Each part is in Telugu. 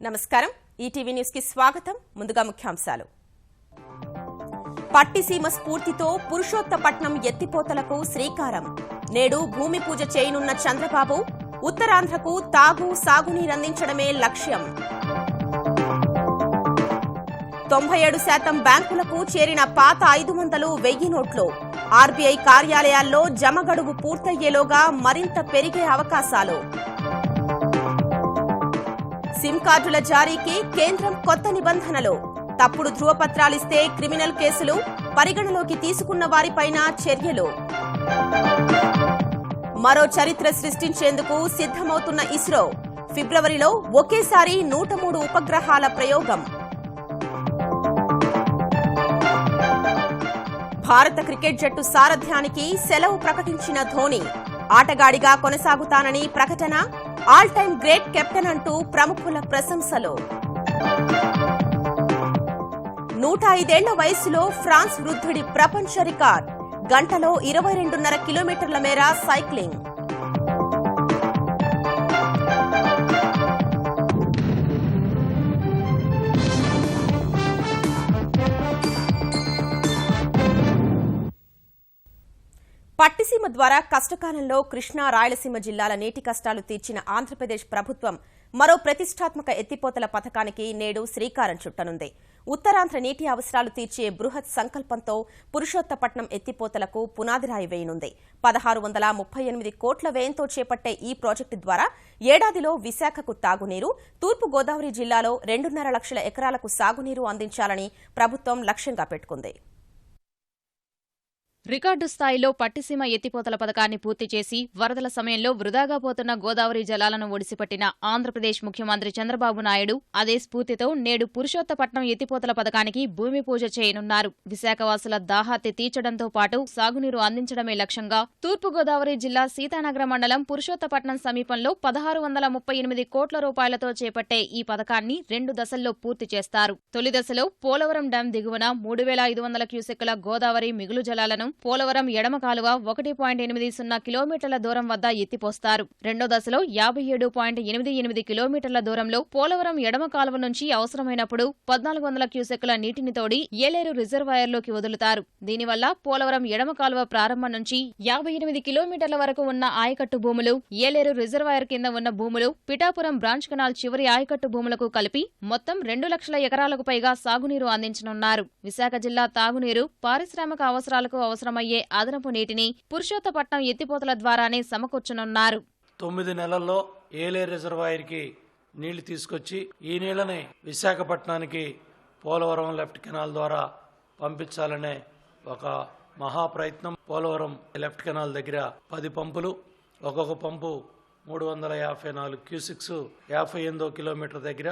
నమస్కారం ఈటీవీ న్యూస్ కి స్వాగతం ముందుగా ముఖ్యాంశాలు పట్టిసీమ స్ఫూర్తితో పురుషోత్తపట్నం ఎత్తిపోతలకు శ్రీకారం నేడు భూమి పూజ చేయనున్న చంద్రబాబు ఉత్తరాంధ్రకు తాగు సాగునీరందించడమే లక్ష్యం 97% బ్యాంకులకు చేరిన పాత 500 1000 నోట్లు ఆర్బీఐ కార్యాలయాల్లో జమ గడువు పూర్తయ్యేలోగా మరింత పెరిగే అవకాశాలు సిమ్ కార్డుల జారీకి కేంద్రం కొత్త నిబంధనలు తప్పుడు ధృవపత్రాలిస్తే క్రిమినల్ కేసులు పరిగణలోకి తీసుకున్న వారిపైన చర్యలు మరో చరిత్ర సృష్టించేందుకు సిద్ధమవుతున్న ఇస్రో ఫిబ్రవరిలో ఒకేసారి 103 ఉపగ్రహాల ప్రయోగం భారత క్రికెట్ జట్టు సారథ్యానికి సెలవు ప్రకటించిన ధోనీ ఆటగాడిగా కొనసాగుతానని ప్రకటన ఆల్ టైమ్ గ్రేట్ కెప్టెన్ అంటూ ప్రముఖుల ప్రశంసలు 105 ఏళ్ల వయసులో ఫ్రాన్స్ వృద్ధుడి ప్రపంచ రికార్డ్ గంటలో 22.5 కిలోమీటర్ల మేర సైక్లింగ్ పట్టిసీమ ద్వారా కష్టకాలంలో కృష్ణా రాయలసీమ జిల్లాల నీటి కష్టాలు తీర్చిన ఆంధ్రప్రదేశ్ ప్రభుత్వం మరో ప్రతిష్టాత్మక ఎత్తిపోతల పథకానికి నేడు శ్రీకారం చుట్టనుంది ఉత్తరాంధ్ర నీటి అవసరాలు తీర్చే బృహత్ సంకల్పంతో పురుషోత్తపట్నం ఎత్తిపోతలకు పునాదిరాయి వేయనుంది 1638 కోట్ల వ్యయంతో చేపట్టే ఈ ప్రాజెక్టు ద్వారా ఏడాదిలో విశాఖకు తాగునీరు తూర్పు గోదావరి జిల్లాలో 2.5 లక్షల ఎకరాలకు సాగునీరు అందించాలని ప్రభుత్వం లక్ష్యంగా పెట్టుకుంది రికార్డు స్థాయిలో పట్టిసీమ ఎత్తిపోతల పథకాన్ని పూర్తి చేసి వరదల సమయంలో వృధాగా పోతున్న గోదావరి జలాలను ఒడిసిపట్టిన ఆంధ్రప్రదేశ్ ముఖ్యమంత్రి చంద్రబాబు నాయుడు అదే స్ఫూర్తితో నేడు పురుషోత్తపట్నం ఎత్తిపోతల పథకానికి భూమి పూజ చేయనున్నారు విశాఖవాసుల దాహార్తి తీర్చడంతో పాటు సాగునీరు అందించడమే లక్ష్యంగా తూర్పుగోదావరి జిల్లా సీతానగర మండలం పురుషోత్తపట్నం సమీపంలో 1638 కోట్ల రూపాయలతో చేపట్టే ఈ పథకాన్ని 2 దశల్లో పూర్తి చేస్తారు తొలి దశలో పోలవరం డ్యాం దిగువన 3500 క్యూసెక్కుల గోదావరి మిగులు జలాలను పోలవరం ఎడమ కాలువ 1.80 కిలోమీటర్ల దూరం వద్ద ఎత్తిపోస్తారు రెండో దశలో 57.88 కిలోమీటర్ల దూరంలో పోలవరం ఎడమ కాలువ నుంచి అవసరమైనప్పుడు 1400 క్యూసెక్కుల నీటిని తోడి ఏలేరు రిజర్వాయర్లోకి వదులుతారు దీనివల్ల పోలవరం ఎడమ కాలువ ప్రారంభం నుంచి 58 కిలోమీటర్ల వరకు ఉన్న ఆయకట్టు భూములు ఏలేరు రిజర్వాయర్ కింద ఉన్న భూములు పిఠాపురం బ్రాంచ్ కెనాల్ చివరి ఆయకట్టు భూములకు కలిపి మొత్తం 2 లక్షల ఎకరాలకు పైగా సాగునీరు అందించనున్నారు విశాఖ జిల్లా తాగునీరు పారిశ్రామిక అవసరాలకు అవసరమయ్యే అదనపు నీటిని పురుషోత్తపట్నం ఎత్తిపోతల ద్వారానే సమకూర్చనున్నారు 9 నెలల్లో ఏలేరు రిజర్వాయర్కి నీళ్లు తీసుకొచ్చి ఈ నీళ్లని విశాఖపట్నానికి పోలవరం లెఫ్ట్ కెనాల్ ద్వారా పంపించాలనే ఒక మహాప్రయత్నం పోలవరం లెఫ్ట్ కెనాల్ దగ్గర 10 పంపులు ఒక్కొక్క పంపు 354 క్యూసిక్స్ 58 కిలోమీటర్ దగ్గర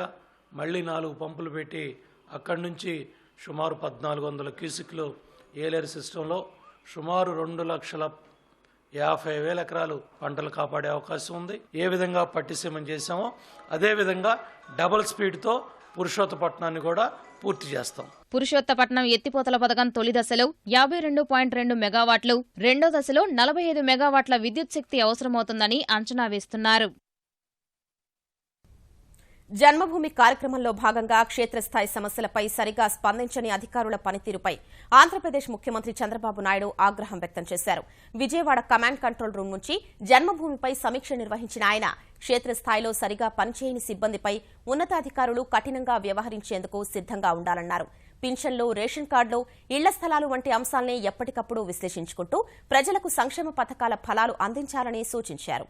మళ్లీ 4 పంపులు పెట్టి అక్కడి నుంచి సుమారు 1400 క్యూసిక్లు ఏలేరు సిస్టంలో సుమారు 2,50,000 ఎకరాలు పంటలు కాపాడే అవకాశం ఉంది ఏ విధంగా పట్టిసీమ చేశామో అదే విధంగా డబుల్ స్పీడ్తో పురుషోత్తపట్నాన్ని కూడా పూర్తి చేస్తాం పురుషోత్తపట్నం ఎత్తిపోతల పథకం తొలి దశలో 52.2 మెగావాట్లు రెండో దశలో 45 మెగావాట్ల విద్యుత్ శక్తి అవసరమవుతుందని అంచనా వేస్తున్నారు జన్మభూమి కార్యక్రమంలో భాగంగా క్షేత్రస్థాయి సమస్యలపై సరిగా స్పందించని అధికారుల పనితీరుపై ఆంధ్రప్రదేశ్ ముఖ్యమంత్రి చంద్రబాబు నాయుడు ఆగ్రహం వ్యక్తం చేశారు విజయవాడ కమాండ్ కంట్రోల్ రూమ్ నుంచి జన్మభూమిపై సమీక్ష నిర్వహించిన ఆయన క్షేత్రస్థాయిలో సరిగా పనిచేయని సిబ్బందిపై ఉన్నతాధికారులు కఠినంగా వ్యవహరించేందుకు సిద్ధంగా ఉండాలన్నారు పింఛన్లు రేషన్ కార్డులు ఇళ్ల స్థలాలు వంటి అంశాల్ని ఎప్పటికప్పుడు విశ్లేషించుకుంటూ ప్రజలకు సంక్షేమ పథకాల ఫలాలు అందించాలని సూచించారు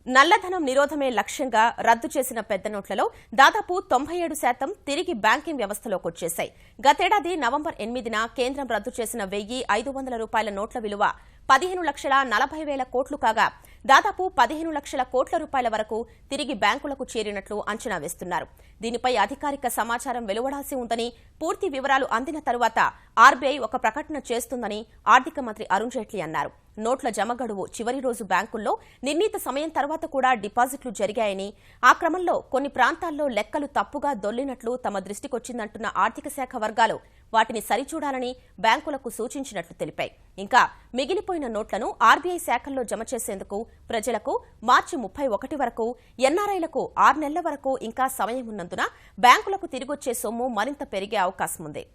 నల్లధనం నిరోధమే లక్ష్యంగా రద్దు చేసిన పెద్ద నోట్లలో దాదాపు 97% తిరిగి బ్యాంకింగ్ వ్యవస్థలోకి వచ్చేశాయి గతేడాది నవంబర్ 8న కేంద్రం రద్దు చేసిన 1,500 రూపాయల నోట్ల విలువ 15,40,000 కోట్లు కాగా దాదాపు 15 లక్షల కోట్ల రూపాయల వరకు తిరిగి బ్యాంకులకు చేరినట్లు అంచనా వేస్తున్నారు దీనిపై అధికారిక సమాచారం వెలువడాల్సి ఉందని పూర్తి వివరాలు అందిన తరువాత ఆర్బీఐ ఒక ప్రకటన చేస్తుందని ఆర్థిక మంత్రి అరుణ్ జైట్లీ అన్నారు నోట్ల జమ గడువు చివరి రోజు బ్యాంకుల్లో నిర్ణీత సమయం తర్వాత కూడా డిపాజిట్లు జరిగాయని, ఆ క్రమంలో కొన్ని ప్రాంతాల్లో లెక్కలు తప్పుగా దొల్లినట్లు తమ దృష్టికొచ్చిందంటున్న ఆర్థిక శాఖ వర్గాలు వాటిని సరిచూడాలని బ్యాంకులకు సూచించినట్లు తెలిపాయి. ఇంకా మిగిలిపోయిన నోట్లను ఆర్బీఐ శాఖల్లో జమ చేసేందుకు ప్రజలకు మార్చి 31 వరకు, ఎన్ఆర్ఐలకు 6 నెలల వరకు ఇంకా సమయం ఉన్నందున బ్యాంకులకు తిరిగొచ్చే సొమ్ము మరింత పెరిగే అవకాశం ఉంది.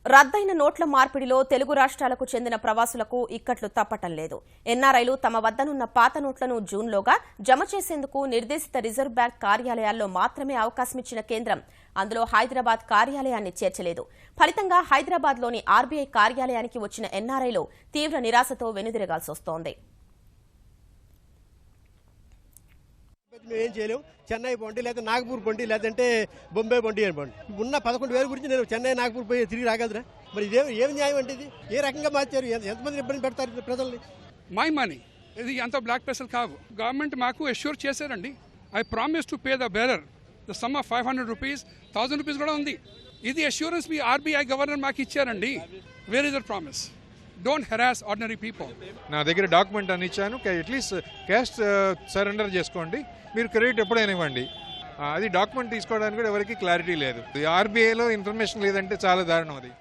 రద్దయిన నోట్ల మార్పిడిలో తెలుగు రాష్ట్రాలకు చెందిన ప్రవాసులకు ఇక్కట్లు తప్పటం లేదు. ఎన్ఆర్ఐలు తమ వద్దనున్న పాత నోట్లను జూన్లోగా జమ చేసేందుకు నిర్దేశిత రిజర్వ్ బ్యాంక్ కార్యాలయాల్లో మాత్రమే అవకాశమిచ్చిన కేంద్రం అందులో హైదరాబాద్ కార్యాలయాన్ని చేర్చలేదు. ఫలితంగా హైదరాబాద్లోని ఆర్బీఐ కార్యాలయానికి వచ్చిన ఎన్ఆర్ఐలు తీవ్ర నిరాశతో వెనుదిరగాల్సి వస్తోంది. మేమేం చేయలేము. చెన్నై బండి లేదా నాగపూర్ బండి లేదంటే బొంబే బండి అని బండి ఉన్న 11,000 గురించి నేను చెన్నై నాగపూర్ పోయి తిరిగి రాగలరా? మరి ఏం న్యాయం అంటే ఇది? ఏ రకంగా మార్చారు? ఎంతమంది ఇబ్బంది పెడతారు ప్రజల్ని? మై మనీ ఇది అంత బ్లాక్ పైసలు కావు. గవర్నమెంట్ మాకు అష్యూర్ చేశారండి. I promise to pay the bearer the sum of 500 rupees, 1000 rupees కూడా ఉంది. ఇది అష్యూరెన్స్ మీ ఆర్బీఐ గవర్నర్ మాకు ఇచ్చారండి. Where is that promise? Don't harass ordinary people. నా దగ్గర డాక్యుమెంట్ అని ఇచ్చాను, అట్లీస్ట్ క్యాష్ సరెండర్ చేసుకోండి, మీరు క్రెడిట్ ఎప్పుడైనా ఇవ్వండి. అది డాక్యుమెంట్ తీసుకోవడానికి కూడా ఎవరికి క్లారిటీ లేదు. ఆర్బీఐలో ఇన్ఫర్మేషన్ లేదంటే చాలా దారుణం. అది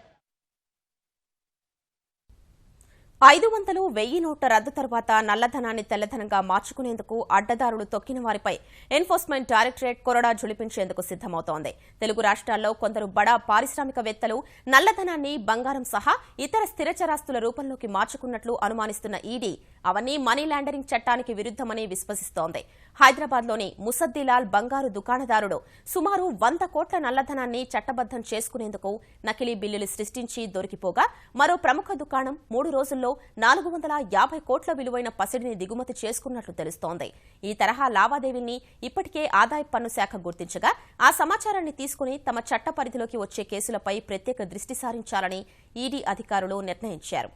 500, 1000 నోట్ల రద్దు తర్వాత నల్లధనాన్ని తెల్లధనంగా మార్చుకునేందుకు అడ్డదారులు తొక్కిన వారిపై ఎన్ఫోర్స్మెంట్ డైరెక్టరేట్ కొరడా జుళిపించేందుకు సిద్దమవుతోంది. తెలుగు రాష్ట్రాల్లో కొందరు బడా పారిశ్రామికవేత్తలు నల్లధనాన్ని బంగారం సహా ఇతర స్థిరచరాస్తుల రూపంలోకి మార్చుకున్నట్లు అనుమానిస్తున్న ఈడీ అవన్నీ మనీ లాండరింగ్ చట్టానికి విరుద్దమని విశ్వసిస్తోంది. హైదరాబాద్లోని ముసద్దిలాల్ బంగారు దుకాణదారుడు సుమారు 100 కోట్ల నల్లధనాన్ని చట్టబద్దం చేసుకునేందుకు నకిలీ బిల్లులు సృష్టించి దొరికిపోగా, మరో ప్రముఖ దుకాణం 3 రోజుల్లో 450 కోట్ల విలువైన పసిడిని దిగుమతి చేసుకున్నట్లు తెలుస్తోంది. ఈ తరహా లావాదేవీల్ని ఇప్పటికే ఆదాయ పన్ను శాఖ గుర్తించగా, ఆ సమాచారాన్ని తీసుకుని తమ చట్ట పరిధిలోకి వచ్చే కేసులపై ప్రత్యేక దృష్టి సారించాలని ఈడీ అధికారులు నిర్ణయించారు.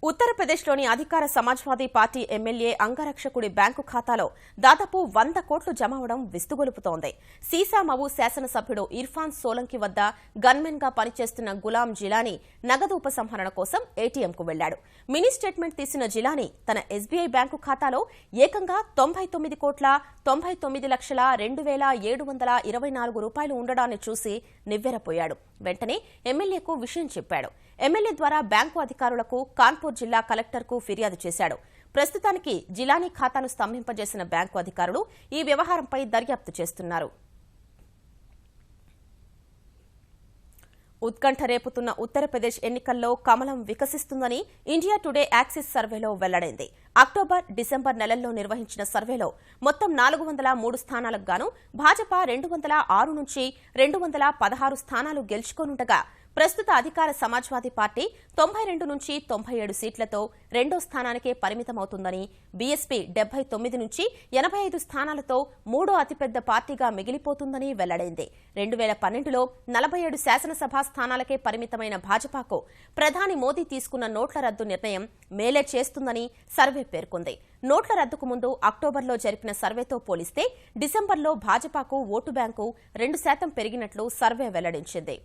ఉత్తరప్రదేశ్లోని అధికార సమాజ్వాదీ పార్టీ ఎమ్మెల్యే అంగరక్షకుడి బ్యాంకు ఖాతాలో దాదాపు 100 కోట్లు జమ అవడం విస్తుగొలుపుతోంది. సీసామవు శాసనసభ్యుడు ఇర్ఫాన్ సోలంకి వద్ద గన్మెన్ గా పనిచేస్తున్న గులాం జిలానీ నగదు ఉపసంహరణ కోసం ఏటీఎంకు వెళ్లాడు. మినీ స్టేట్మెంట్ తీసిన జిలానీ తన ఎస్బీఐ బ్యాంకు ఖాతాలో ఏకంగా 99 కోట్ల 99 లక్షల 2,724 రూపాయలు ఉండడాన్ని చూసి నివ్వెరపోయాడు. వెంటనే ఎమ్మెల్యేకు విషయం చెప్పాడు. ఎమ్మెల్యే ద్వారా బ్యాంకు అధికారులకు కాన్పూర్ జిల్లా కలెక్టర్కు ఫిర్యాదు చేశాడు. ప్రస్తుతానికి జిలానీ ఖాతాను స్తంభింపజేసిన బ్యాంకు అధికారులు ఈ వ్యవహారంపై దర్యాప్తు చేస్తున్నారు. ఉత్కంఠ రేపుతున్న ఉత్తరప్రదేశ్ ఎన్నికల్లో కమలం వికసిస్తుందని ఇండియా టుడే యాక్సిస్ సర్వేలో వెల్లడైంది. అక్టోబర్, డిసెంబర్ నెలల్లో నిర్వహించిన సర్వేలో మొత్తం 403 స్థానాలకు గాను భాజపా 206 నుంచి 216 స్థానాలు గెలుచుకోనుండగా, ప్రస్తుత అధికార సమాజ్వాదీ పార్టీ 92 నుంచి 97 సీట్లతో రెండో స్థానానికే పరిమితమవుతుందని, బీఎస్పీ 79 నుంచి 85 స్థానాలతో మూడో అతిపెద్ద పార్టీగా మిగిలిపోతుందని వెల్లడైంది. 2012లో 47 శాసనసభ స్థానాలకే పరిమితమైన భాజపాకు ప్రధాని మోదీ తీసుకున్న నోట్ల రద్దు నిర్ణయం మేలే చేస్తుందని సర్వే పేర్కొంది. నోట్ల రద్దుకు ముందు అక్టోబర్లో జరిపిన సర్వేతో పోలిస్తే డిసెంబర్లో భాజపాకు ఓటు బ్యాంకు 2% పెరిగినట్లు సర్వే వెల్లడించింది.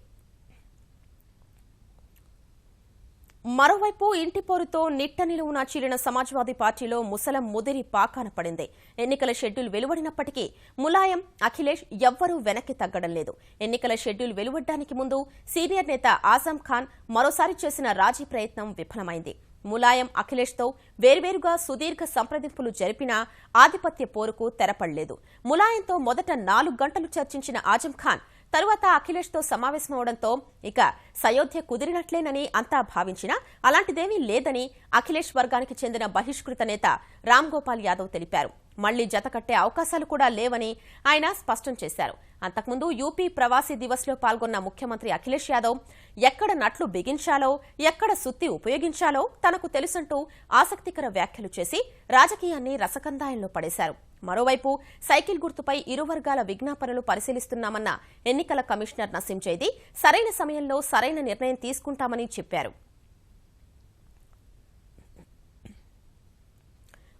మరోవైపు ఇంటి పోరుతో నిట్ట నిలువున చీలిన సమాజ్వాదీ పార్టీలో ముసలం ముదిరి పాకాన పడింది. ఎన్నికల షెడ్యూల్ వెలువడినప్పటికీ ములాయం, అఖిలేష్ ఎవ్వరూ వెనక్కి తగ్గడం లేదు. ఎన్నికల షెడ్యూల్ వెలువడ్డానికి ముందు సీనియర్ నేత ఆజం ఖాన్ మరోసారి చేసిన రాజీ ప్రయత్నం విఫలమైంది. ములాయం, అఖిలేష్తో వేర్వేరుగా సుదీర్ఘ సంప్రదింపులు జరిపినా ఆధిపత్య పోరుకు తెరపడలేదు. ములాయంతో మొదట 4 గంటలు చర్చించిన ఆజం ఖాన్ తరువాత అఖిలేష్తో సమావేశమవడంతో ఇక సయోధ్య కుదిరినట్లేనని అంతా భావించినా అలాంటిదేమీ లేదని అఖిలేష్ వర్గానికి చెందిన బహిష్కృత నేత రామ్ గోపాల్ యాదవ్ తెలిపారు. మళ్లీ జతకట్టే అవకాశాలు కూడా లేవని ఆయన స్పష్టం చేశారు. అంతకుముందు యూపీ ప్రవాసీ దివస్లో పాల్గొన్న ముఖ్యమంత్రి అఖిలేష్ యాదవ్ ఎక్కడ నట్లు బిగించాలో, ఎక్కడ సుత్తి ఉపయోగించాలో తనకు తెలుసంటూ ఆసక్తికర వ్యాఖ్యలు చేసి రాజకీయాన్ని రసకందాయంలో పడేశారు. మరోవైపు సైకిల్ గుర్తుపై ఇరు వర్గాల విజ్ఞాపనలు పరిశీలిస్తున్నామన్న ఎన్నికల కమిషనర్ నసీం జైదీ సరైన సమయంలో సరైన నిర్ణయం తీసుకుంటామని చెప్పారు.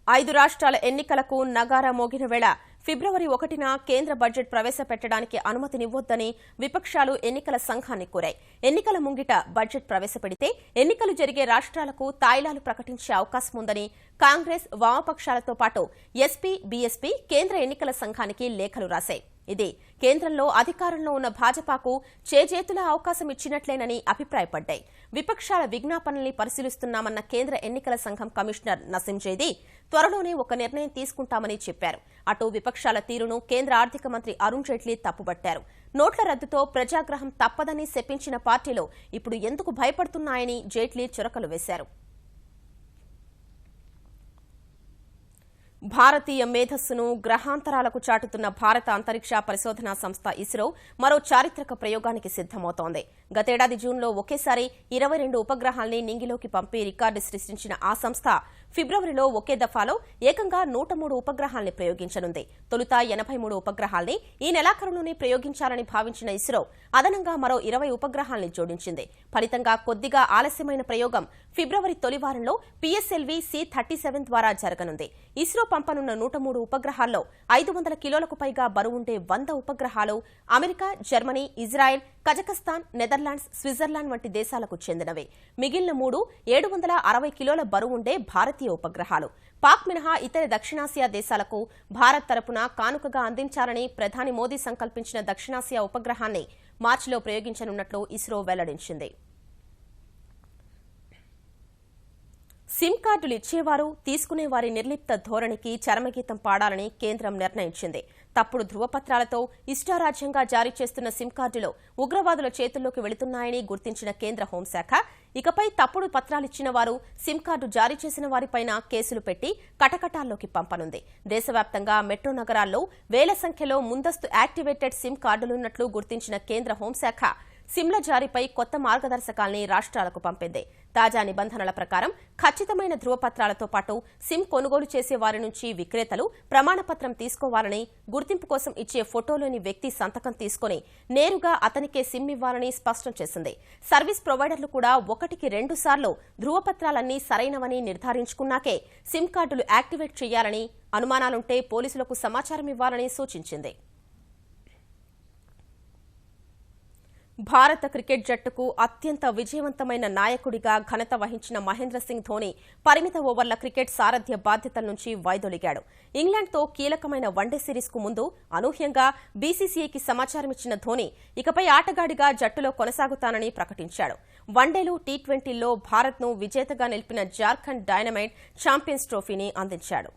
5 రాష్ట్రాల ఎన్నికలకు నగారా మోగిన వేళ ఫిబ్రవరి 1న కేంద్ర బడ్జెట్ ప్రవేశపెట్టడానికి అనుమతినివ్వొద్దని విపక్షాలు ఎన్నికల సంఘాన్ని కోరాయి. ఎన్నికల ముంగిట బడ్జెట్ ప్రవేశపెడితే ఎన్నికలు జరిగే రాష్ట్రాలకు తాయిలాలు ప్రకటించే అవకాశం ఉందని కాంగ్రెస్, వామపక్షాలతో పాటు ఎస్పీ, బీఎస్పీ కేంద్ర ఎన్నికల సంఘానికి లేఖలు రాశాయి. ఇది కేంద్రంలో అధికారంలో ఉన్న భాజపాకు చేజేతులా అవకాశం ఇచ్చినట్లేనని అభిప్రాయపడ్డాయి. విపక్షాల విజ్ఞాపనల్ని పరిశీలిస్తున్నామన్న కేంద్ర ఎన్నికల సంఘం కమిషనర్ నసీం జైదీ త్వరలోనే ఒక నిర్ణయం తీసుకుంటామని చెప్పారు. అటు విపక్షాల తీరును కేంద్ర ఆర్థిక మంత్రి అరుణ్ జైట్లీ తప్పుపట్టారు. నోట్ల రద్దుతో ప్రజాగ్రహం తప్పదని శపించిన పార్టీలో ఇప్పుడు ఎందుకు భయపడుతున్నాయని జైట్లీ చురకలు వేశారు. భారతీయ మేధస్సును గ్రహాంతరాలకు చాటుతున్న భారత అంతరిక్ష పరిశోధనా సంస్థ ఇస్రో మరో చారిత్రక ప్రయోగానికి సిద్దమవుతోంది. గతేడాది జూన్లో ఒకేసారి 22 ఉపగ్రహాల్ని నింగిలోకి పంపి రికార్డు సృష్టించిన ఆ సంస్థ ఫిబ్రవరిలో ఒకే దఫాలో ఏకంగా 103 ఉపగ్రహాల్ని ప్రయోగించనుంది. తొలుత 83 ఉపగ్రహాల్ని ఈ నెలాఖరులోనే ప్రయోగించాలని భావించిన ఇస్రో అదనంగా మరో 20 ఉపగ్రహాల్ని జోడించింది. ఫలితంగా కొద్దిగా ఆలస్యమైన ప్రయోగం ఫిబ్రవరి తొలివారంలో PSLV C-37 ద్వారా జరగనుంది. ఇస్రో పంపనున్న 103 ఉపగ్రహాల్లో 500 కిలోలకు పైగా బరువుండే 100 ఉపగ్రహాలు America, Germany, Israel, Kazakhstan, Netherlands, Switzerland వంటి దేశాలకు చెందినవే. మిగిలిన 3 760 కిలోల బరువుండే భారతీయ ఉపగ్రహాలు. పాక్ మినహా ఇతర దక్షిణాసియా దేశాలకు భారత్ తరపున కానుకగా అందించాలని ప్రధాని మోదీ సంకల్పించిన దక్షిణాసియా ఉపగ్రహాన్ని మార్చిలో ప్రయోగించనున్నట్లు ఇస్రో వెల్లడించింది. సిమ్ కార్డులు ఇచ్చేవారు, తీసుకునేవారి నిర్లిప్త ధోరణికి చరమగీతం పాడాలని కేంద్రం నిర్ణయించింది. తప్పుడు ధృవపత్రాలతో ఇష్టారాజ్యంగా జారీ చేస్తున్న సిమ్ కార్డులు ఉగ్రవాదుల చేతుల్లోకి వెళుతున్నాయని గుర్తించిన కేంద్ర హోంశాఖ ఇకపై తప్పుడు పత్రాలిచ్చిన వారు, సిమ్ కార్డు జారీ చేసిన వారిపైన కేసులు పెట్టి కటకటాల్లోకి పంపనుంది. దేశవ్యాప్తంగా మెట్రో నగరాల్లో వేల సంఖ్యలో ముందస్తు యాక్టివేటెడ్ సిమ్ కార్డులున్నట్లు గుర్తించిన కేంద్ర హోంశాఖ సిమ్ల జారీపై కొత్త మార్గదర్శకాల్ని రాష్ట్రాలకు పంపింది. తాజా నిబంధనల ప్రకారం ఖచ్చితమైన ధృవపత్రాలతో పాటు సిమ్ కొనుగోలు చేసే వారి నుంచి విక్రేతలు ప్రమాణపత్రం తీసుకోవాలని, గుర్తింపు కోసం ఇచ్చే ఫోటోలోని వ్యక్తి సంతకం తీసుకుని నేరుగా అతనికే సిమ్ ఇవ్వాలని స్పష్టం చేసింది. సర్వీస్ ప్రొవైడర్లు కూడా 1కి 2 సార్లు ధృవపత్రాలన్నీ సరైనవని నిర్ధారించుకున్నాకే సిమ్ కార్డులు యాక్టివేట్ చేయాలని, అనుమానాలుంటే పోలీసులకు సమాచారం ఇవ్వాలని సూచించింది. భారత క్రికెట్ జట్టుకు అత్యంత విజయవంతమైన నాయకుడిగా ఘనత వహించిన మహేంద్ర సింగ్ ధోని పరిమిత ఓవర్ల క్రికెట్ సారథ్య బాధ్యతల నుంచి వైదొలిగాడు. ఇంగ్లాండ్తో కీలకమైన వన్డే సిరీస్కు ముందు అనూహ్యంగా బీసీసీఐకి సమాచారమిచ్చిన ధోని ఇకపై ఆటగాడిగా జట్టులో కొనసాగుతానని ప్రకటించాడు. వన్డేలు, టీ20ల్లో భారత్ను విజేతగా నిలిపిన జార్ఖండ్ డైనమైట్ ఛాంపియన్స్ ట్రోఫీని అందించాడు.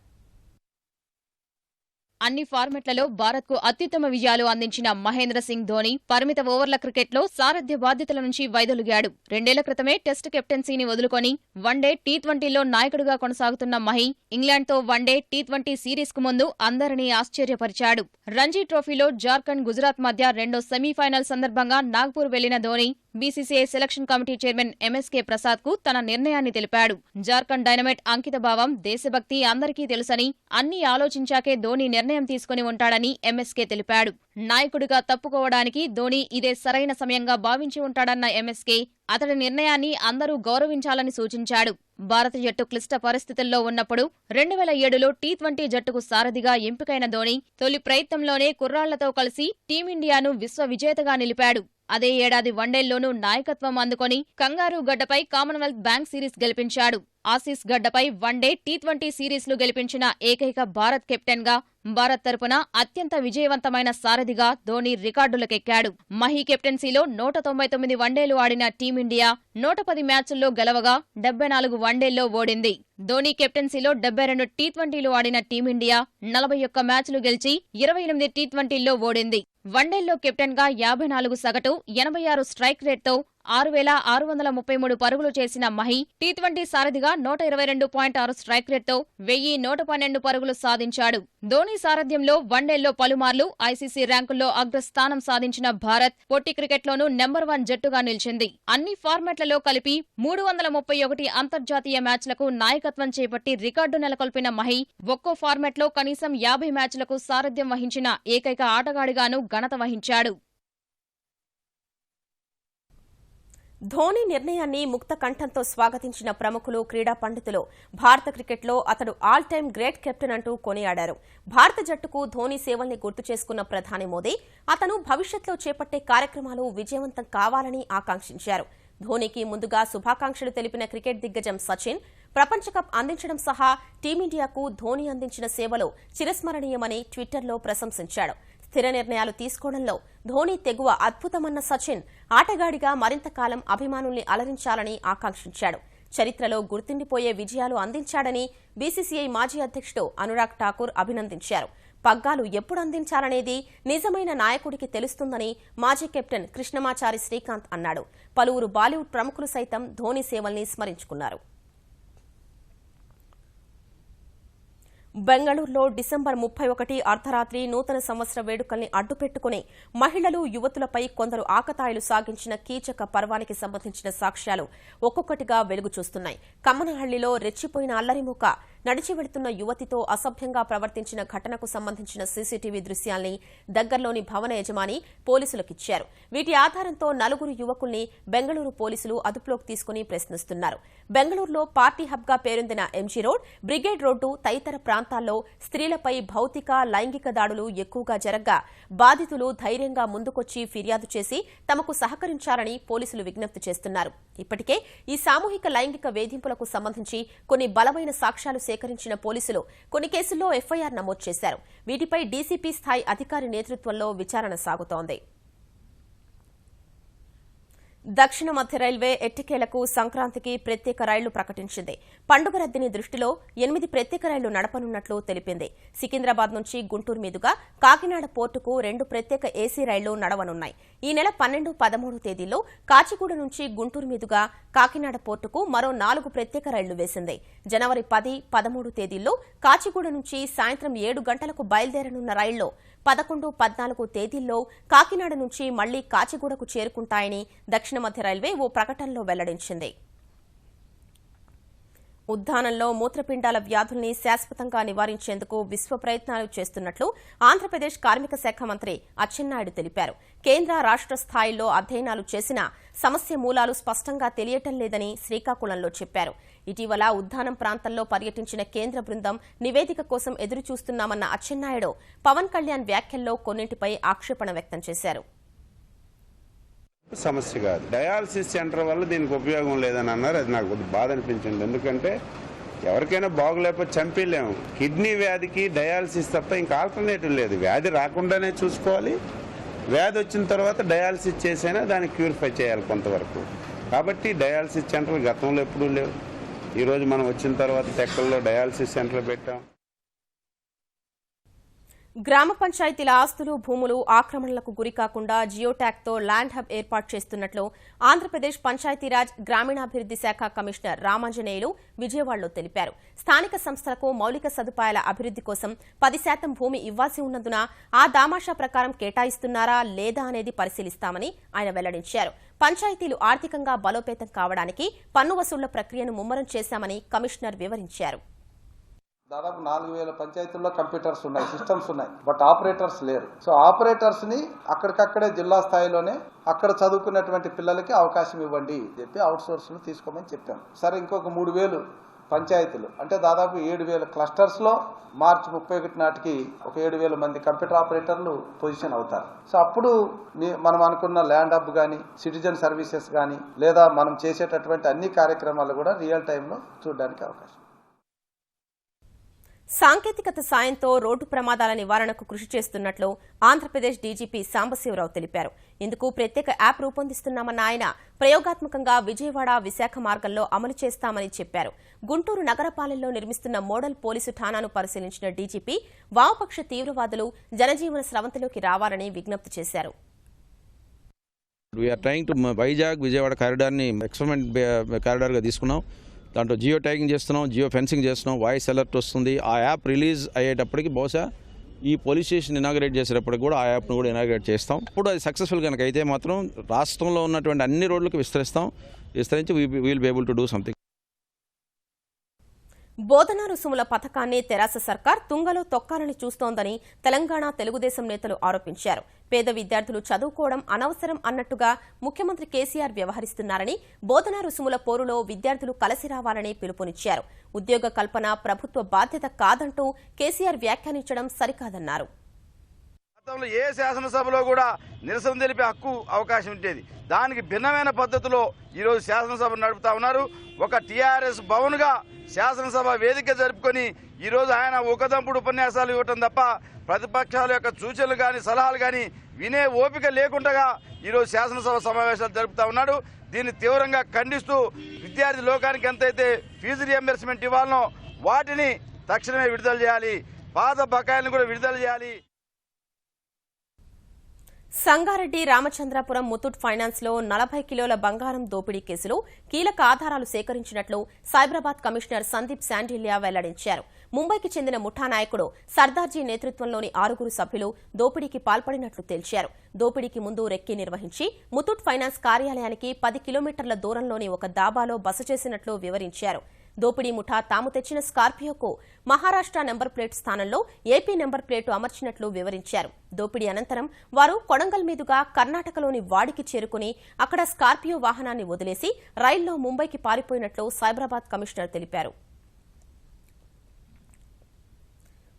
అన్ని ఫార్మెట్లలో భారత్కు అత్యుత్తమ విజయాలు అందించిన మహేంద్ర సింగ్ ధోని పరిమిత ఓవర్ల క్రికెట్లో సారథ్య బాధ్యతల నుంచి వైదొలిగాడు. 2 ఏళ్ల క్రితమే టెస్ట్ కెప్టెన్సీని వదులుకొని వన్డే, టీ20లో నాయకుడిగా కొనసాగుతున్న మహి ఇంగ్లాండ్తో వన్డే, టీ20 సిరీస్కు ముందు అందరినీ ఆశ్చర్యపరిచాడు. రంజీ ట్రోఫీలో జార్ఖండ్, గుజరాత్ మధ్య రెండో సెమీఫైనల్ సందర్భంగా నాగ్పూర్ వెళ్లిన Dhoni BCCI selection committee chairman MSK Prasad కు తన నిర్ణయాన్ని తెలిపాడు. జార్ఖండ్ డైనమైట్ అంకితభావం, దేశభక్తి అందరికీ తెలుసని, అన్నీ ఆలోచించాకే ధోని నిర్ణయం తీసుకుని ఉంటాడని ఎంఎస్కే తెలిపాడు. నాయకుడిగా తప్పుకోవడానికి ధోని ఇదే సరైన సమయంగా భావించి ఉంటాడన్న ఎంఎస్కే అతడి నిర్ణయాన్ని అందరూ గౌరవించాలని సూచించాడు. భారత జట్టు క్లిష్ట పరిస్థితుల్లో ఉన్నప్పుడు 2007లో టీ20 జట్టుకు సారథిగా ఎంపికైన ధోని తొలి ప్రయత్నంలోనే కుర్రాళ్లతో కలిసి టీమిండియాను విశ్వ విజేతగా నిలిపాడు. అదే ఏడాది వన్డేల్లోనూ నాయకత్వం అందుకొని కంగారూ గడ్డపై కామన్వెల్త్ బ్యాంక్ సిరీస్ గెలిపించాడు. ఆసీస్ గడ్డపై వన్డే, టీ20 సిరీస్లు గెలిపించిన ఏకైక భారత్ కెప్టెన్ గా భారత్ తరపున అత్యంత విజయవంతమైన సారథిగా ధోని రికార్డులకెక్కాడు. మహీ కెప్టెన్సీలో 199 వన్డేలు ఆడిన టీమిండియా 110 మ్యాచ్ల్లో గెలవగా 74 వన్డేల్లో ఓడింది. ధోని కెప్టెన్సీలో 72 టీ20లు ఆడిన టీమిండియా 41 మ్యాచ్లు గెలిచి 28 టీ20ల్లో ఓడింది. వన్డేల్లో కెప్టెన్ గా 54 సగటు, 86 స్ట్రైక్ రేట్తో 6,633 పరుగులు చేసిన మహి టీ20 సారథిగా 122.6 స్ట్రైక్ రేట్తో 1,112 పరుగులు సాధించాడు. ధోని సారథ్యంలో వన్డేల్లో పలుమార్లు ఐసీసీ ర్యాంకుల్లో అగ్రస్థానం సాధించిన భారత్ పొట్టి క్రికెట్లోనూ నెంబర్ 1 జట్టుగా నిలిచింది. అన్ని ఫార్మాట్లలో కలిపి 331 అంతర్జాతీయ మ్యాచ్లకు నాయకత్వం చేపట్టి రికార్డు నెలకొల్పిన మహి ఒక్కో ఫార్మాట్లో కనీసం 50 మ్యాచ్లకు సారథ్యం వహించిన ఏకైక ఆటగాడిగానూ ఘనత వహించాడు. ధోనీ నిర్ణయాన్ని ముక్త కంఠంతో స్వాగతించిన ప్రముఖులు, క్రీడా పండితులు భారత క్రికెట్లో అతడు ఆల్ టైమ్ గ్రేట్ కెప్టెన్ అంటూ కొనియాడారు. భారత జట్టుకు ధోనీ సేవల్ని గుర్తు చేసుకున్న ప్రధాని మోదీ అతను భవిష్యత్తులో చేపట్టే కార్యక్రమాలు విజయవంతం కావాలని ఆకాంక్షించారు. ధోనీకి ముందుగా శుభాకాంక్షలు తెలిపిన క్రికెట్ దిగ్గజం సచిన్ ప్రపంచ కప్ అందించడం సహా టీమిండియాకు ధోనీ అందించిన సేవలు చిరస్మరణీయమని ట్విట్టర్లో ప్రశంసించాడు. స్థిర నిర్ణయాలు తీసుకోవడంలో ధోనీ తెగువ అద్భుతమన్న సచిన్ ఆటగాడిగా మరింత కాలం అభిమానుల్ని అలరించాలని ఆకాంక్షించాడు. చరిత్రలో గుర్తుండిపోయే విజయాలు అందించాడని బీసీసీఐ మాజీ అధ్యక్షుడు అనురాగ్ ఠాకూర్ అభినందించారు. పగ్గాలు ఎప్పుడు అందించాలనేది నిజమైన నాయకుడికి తెలుస్తుందని మాజీ కెప్టెన్ కృష్ణమాచారి శ్రీకాంత్ అన్నాడు. పలువురు బాలీవుడ్ ప్రముఖులు సైతం ధోనీ సేవల్ని స్మరించుకున్నారు. బెంగళూరులో డిసెంబర్ 31 అర్ధరాత్రి నూతన సంవత్సర వేడుకల్ని అడ్డుపెట్టుకుని మహిళలు, యువతులపై కొందరు ఆకతాయిలు సాగించిన కీచక పర్వానికి సంబంధించిన సాక్ష్యాలు ఒక్కొక్కటిగా వెలుగు చూస్తున్నాయి. కమ్మనహళ్లిలో రెచ్చిపోయిన అల్లరిమూక నడిచి వెళుతున్న యువతితో అసభ్యంగా ప్రవర్తించిన ఘటనకు సంబంధించిన సీసీటీవీ దృశ్యాల్ని దగ్గరలోని భవన యజమాని పోలీసులకిచ్చారు. వీటి ఆధారంతో 4 యువకుల్ని బెంగళూరు పోలీసులు అదుపులోకి తీసుకుని ప్రశ్నిస్తున్నారు. బెంగళూరులో పార్టీ హబ్గా పేరొందిన ఎంజీ రోడ్, బ్రిగేడ్ రోడ్డు తదితర ప్రాంతాల్లో స్త్రీలపై భౌతిక, లైంగిక దాడులు ఎక్కువగా జరగ్గా బాధితులు ధైర్యంగా ముందుకొచ్చి ఫిర్యాదు చేసి తమకు సహకరించాలని పోలీసులు విజ్ఞప్తి చేస్తున్నారు. ఇప్పటికే ఈ సామూహిక లైంగిక వేధింపులకు సంబంధించి కొన్ని బలమైన సాక్ష్యాలు సేకరించిన పోలీసులు కొన్ని కేసుల్లో ఎఫ్ఐఆర్ నమోదు చేశారు. వీటిపై డీసీపీ స్థాయి అధికారి నేతృత్వంలో విచారణ సాగుతోంది. దక్షిణ మధ్య రైల్వే ఎట్టకేలకు సంక్రాంతికి ప్రత్యేక రైళ్లు ప్రకటించింది. పండుగ రద్దీని దృష్టిలో 8 ప్రత్యేక రైళ్లు నడపనున్నట్లు తెలిపింది. సికింద్రాబాద్ నుంచి గుంటూరు మీదుగా కాకినాడ పోర్టుకు 2 ప్రత్యేక ఏసీ రైళ్లు నడవనున్నాయి. ఈ నెల 12, 13 తేదీల్లో కాచిగూడ నుంచి గుంటూరు మీదుగా కాకినాడ పోర్టుకు మరో 4 ప్రత్యేక రైళ్లు వేసింది. జనవరి 10, 13 తేదీల్లో కాచిగూడ నుంచి సాయంత్రం 7 గంటలకు బయలుదేరనున్న రైళ్లు 11, 14 తేదీల్లో కాకినాడ నుంచి మళ్లీ కాచిగూడకు చేరుకుంటాయని దక్షిణ మధ్య రైల్వే ఓ ప్రకటనలో వెల్లడించింది. ఉద్దానంలో మూత్రపిండాల వ్యాధుల్ని శాశ్వతంగా నివారించేందుకు విశ్వ ప్రయత్నాలు చేస్తున్నట్లు ఆంధ్రప్రదేశ్ కార్మిక శాఖ మంత్రి అచ్చెన్నాయుడు తెలిపారు. కేంద్ర, రాష్ట్ర స్థాయిల్లో అధ్యయనాలు చేసినా సమస్య మూలాలు స్పష్టంగా తెలియటం లేదని శ్రీకాకుళంలో చెప్పారు. ఇటీవల ఉద్దానం ప్రాంతంలో పర్యటించిన కేంద్ర బృందం నివేదిక కోసం ఎదురుచూస్తున్నామన్న అచ్చెన్నాయుడు పవన్ కళ్యాణ్ వ్యాఖ్యల్లో కొన్నింటిపై ఆక్షేపణ వ్యక్తం చేశారు. సమస్య కాదు, డయాలసిస్ సెంటర్ వల్ల దీనికి ఉపయోగం లేదని అన్నారు. అది నాకు కొద్దిగా బాధ అనిపించింది. ఎందుకంటే ఎవరికైనా బాగోలేకపోతే చంపేలేము. కిడ్నీ వ్యాధికి డయాలసిస్ తప్ప ఇంకా ఆల్టర్నేటివ్ లేదు. వ్యాధి రాకుండానే చూసుకోవాలి, వ్యాధి వచ్చిన తర్వాత డయాలసిస్ చేసైనా దాన్ని క్యూరిఫై చేయాలి కొంతవరకు. కాబట్టి డయాలసిస్ సెంటర్లు గతంలో ఎప్పుడూ లేవు. ఈరోజు మనం వచ్చిన తర్వాత టెక్కల్లో డయాలసిస్ సెంటర్లు పెట్టాం. గ్రామ పంచాయతీల ఆస్తులు, భూములు ఆక్రమణలకు గురికాకుండా జియోటాక్తో ల్యాండ్ హబ్ ఏర్పాటు చేస్తున్నట్లు ఆంధ్రప్రదేశ్ పంచాయతీరాజ్ గ్రామీణాభివృద్ది శాఖ కమిషనర్ రామాంజనేయులు విజయవాడలో తెలిపారు. స్థానిక సంస్థలకు మౌలిక సదుపాయాల అభివృద్ది కోసం 10% భూమి ఇవ్వాల్సి ఉన్నందున ఆ దామాషా ప్రకారం కేటాయిస్తున్నారా లేదా అనేది పరిశీలిస్తామని ఆయన వెల్లడించారు. పంచాయతీలు ఆర్థికంగా బలోపేతం కావడానికి పన్ను వసూళ్ల ప్రక్రియను ముమ్మరం చేశామని కమిషనర్ వివరించారు. దాదాపు 4000 పంచాయతీల్లో కంప్యూటర్స్ ఉన్నాయి, సిస్టమ్స్ ఉన్నాయి, బట్ ఆపరేటర్స్ లేరు. సో ఆపరేటర్స్ ని అక్కడికక్కడే జిల్లా స్థాయిలోనే అక్కడ చదువుకున్నటువంటి పిల్లలకి అవకాశం ఇవ్వండి చెప్పి అవుట్ సోర్స్ తీసుకోమని చెప్పాం. సరే, ఇంకొక 3000 పంచాయతీలు అంటే దాదాపు 7000 క్లస్టర్స్ లో మార్చి 31 నాటికి ఒక 7000 మంది కంప్యూటర్ ఆపరేటర్లు పొజిషన్ అవుతారు. సో అప్పుడు మనం అనుకున్న ల్యాండ్ హబ్ కానీ, సిటిజన్ సర్వీసెస్ కానీ, లేదా మనం చేసేటటువంటి అన్ని కార్యక్రమాలు కూడా రియల్ టైంలో చూడడానికి అవకాశం. సాంకేతికత సాయంతో రోడ్డు ప్రమాదాల నివారణకు కృషి చేస్తున్నట్లు ఆంధ్రప్రదేశ్ డీజీపీ సాంబశివరావు తెలిపారు. ఇందుకు ప్రత్యేక యాప్ రూపొందిస్తున్నామన్న ఆయన ప్రయోగాత్మకంగా విజయవాడ, విశాఖ మార్గంలో అమలు చేస్తామని చెప్పారు. గుంటూరు నగరపాలెంలో నిర్మిస్తున్న మోడల్ పోలీసు ఠాణాను పరిశీలించిన డీజీపీ వామపక్ష తీవ్రవాదులు జనజీవన స్రవంతిలోకి రావాలని విజ్ఞప్తి చేశారు. వైజాగ్ విజయవాడ కారిడార్ని ఎక్స్పెరిమెంట్ కారిడార్గా తీసుకున్నాం. దాంట్లో జియో ట్యాగింగ్ చేస్తున్నాం, జియో ఫెన్సింగ్ చేస్తున్నాం, వాయిస్ అలర్ట్ వస్తుంది. ఆ యాప్ రిలీజ్ అయ్యేటప్పటికి బహుశా ఈ పోలీస్ స్టేషన్ ఇనాగరేట్ చేసేటప్పటికి కూడా ఆ యాప్ను కూడా ఇనాగరేట్ చేస్తాం. ఇప్పుడు అది సక్సెస్ఫుల్ కనుక అయితే మాత్రం రాష్ట్రంలో ఉన్నటువంటి అన్ని రోడ్లకు విస్తరించి will be able to do something. బోధనా రుసుముల పథకాన్ని తెరాస సర్కార్ తుంగలో తొక్కాలని చూస్తోందని తెలంగాణ తెలుగుదేశం నేతలు ఆరోపించారు. పేద విద్యార్థులు చదువుకోవడం అనవసరం అన్నట్టుగా ముఖ్యమంత్రి కేసీఆర్ వ్యవహరిస్తున్నారని, బోధనా రుసుముల పోరులో విద్యార్థులు కలిసి రావాలని పిలుపునిచ్చారు. ఉద్యోగ కల్పన ప్రభుత్వ బాధ్యత కాదంటూ కేసీఆర్ వ్యాఖ్యానించడం సరికాదన్నారు. గతంలో ఏ శాసనసభలో కూడా నిరసన తెలిపే హక్కు అవకాశం ఉండేది. దానికి భిన్నమైన పద్ధతిలో ఈరోజు శాసనసభ నడుపుతా ఉన్నారు. ఒక టీఆర్ఎస్ భవన్గా శాసనసభ వేదిక జరుపుకొని ఈరోజు ఆయన ఒకదంపుడు ఉపన్యాసాలు ఇవ్వటం తప్ప ప్రతిపక్షాల యొక్క సూచనలు కానీ సలహాలు కానీ వినే ఓపిక లేకుండా ఈరోజు శాసనసభ సమావేశాలు జరుపుతా ఉన్నాడు. దీన్ని తీవ్రంగా ఖండిస్తూ విద్యార్థి లోకానికి ఎంతైతే ఫీజు రియంబర్స్మెంట్ ఇవ్వాలనో వాటిని తక్షణమే విడుదల చేయాలి, పాత బకాయిలను కూడా విడుదల చేయాలి. సంగారెడ్డి రామచంద్రాపురం ముతూట్ ఫైనాన్స్ లో 40 కిలోల బంగారం దోపిడీ కేసులో కీలక ఆధారాలు సేకరించినట్లు సైబరాబాద్ కమిషనర్ సందీప్ శాండిల్యా వెల్లడించారు. ముంబైకి చెందిన ముఠా నాయకుడు సర్దార్జీ నేతృత్వంలోని 6 సభ్యులు దోపిడీకి పాల్పడినట్లు తేల్చారు. దోపిడీకి ముందు రెక్కీ నిర్వహించి ముతూట్ ఫైనాన్స్ కార్యాలయానికి 10 కిలోమీటర్ల దూరంలోని ఒక దాబాలో బస చేసినట్లు వివరించారు. దోపిడీ ముఠా తాము తెచ్చిన స్కార్పియోకు మహారాష్ట్ర నెంబర్ ప్లేట్ స్థానంలో ఏపీ నెంబర్ ప్లేటు అమర్చినట్లు వివరించారు. దోపిడీ అనంతరం వారు కొడంగల్ మీదుగా కర్ణాటకలోని వాడికి చేరుకుని అక్కడ స్కార్పియో వాహనాన్ని వదిలేసి రైల్లో ముంబైకి పారిపోయినట్లు సైబరాబాద్ కమిషనర్ తెలిపారు.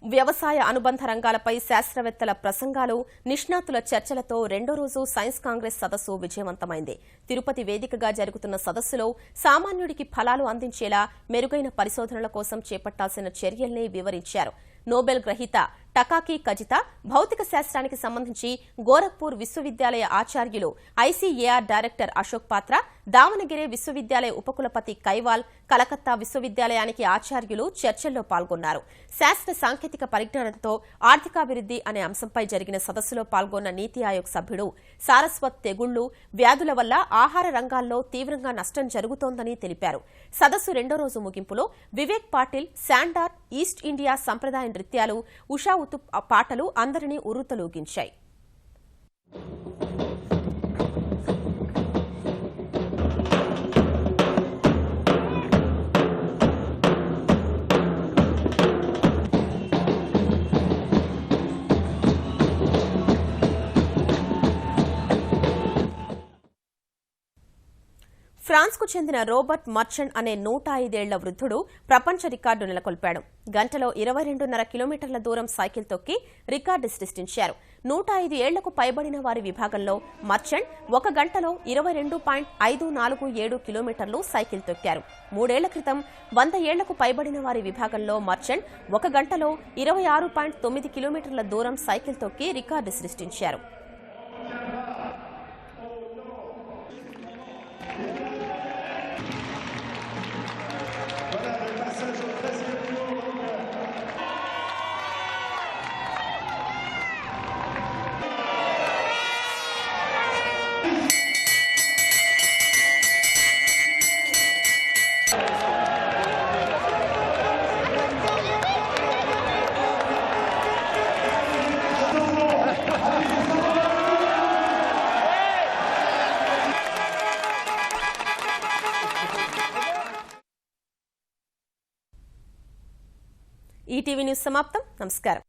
వ్యవసాయ అనుబంధ రంగాలపై శాస్త్రవేత్తల ప్రసంగాలు, నిష్ణాతుల చర్చలతో రెండో రోజు సైన్స్ కాంగ్రెస్ సదస్సు విజయవంతమైంది. తిరుపతి వేదికగా జరుగుతున్న సదస్సులో సామాన్యుడికి ఫలాలు అందించేలా మెరుగైన పరిశోధనల కోసం చేపట్టాల్సిన చర్యల్ని వివరించారు. నోబెల్ గ్రహీత టకాకీ కజిత భౌతిక శాస్త్రానికి సంబంధించి గోరఖ్పూర్ విశ్వవిద్యాలయ ఆచార్యులు, ఐసీఏఆర్ డైరెక్టర్ అశోక్ పాత్ర, దావనగిరి విశ్వవిద్యాలయ ఉపకులపతి కైవాల్, కలకత్తా విశ్వవిద్యాలయానికి ఆచార్యులు చర్చల్లో పాల్గొన్నారు. శాస్త్ర సాంకేతిక పరిజ్ఞానంతో ఆర్థికాభివృద్ది అనే అంశంపై జరిగిన సదస్సులో పాల్గొన్న నీతి ఆయోగ్ సభ్యుడు సారస్వత్ తెగుళ్లు, వ్యాధుల వల్ల ఆహార రంగాల్లో తీవ్రంగా నష్టం జరుగుతోందని తెలిపారు. సదస్సు రెండో రోజు ముగింపులో వివేక్ పాటిల్, శాండార్, ఈస్ట్ ఇండియా సంప్రదాయ నృత్యాలు, ఉషా పాటలు అందరినీ ఉర్రూతలూగించాయి. ఫ్రాన్స్కు చెందిన రోబర్ట్ మర్చెంట్ అనే 105 ఏళ్ల వృద్ధుడు ప్రపంచ రికార్డు నెలకొల్పాడు. గంటలో 22.5 కిలోమీటర్ల దూరం సైకిల్ తొక్కి రికార్డు సృష్టించారు. 105 ఏళ్లకు పైబడిన వారి విభాగంలో మర్చెంట్ 1 గంటలో 22.547 కిలోమీటర్లు సైకిల్ తొక్కారు. 3 ఏళ్ల క్రితం 100 ఏళ్లకు పైబడిన వారి విభాగంలో మర్చెంట్ 1 గంటలో 26.9 కిలోమీటర్ల దూరం సైకిల్ తొక్కి రికార్డు సృష్టించారు. ఈటీవీ న్యూస్ సమాప్తం. నమస్కారం.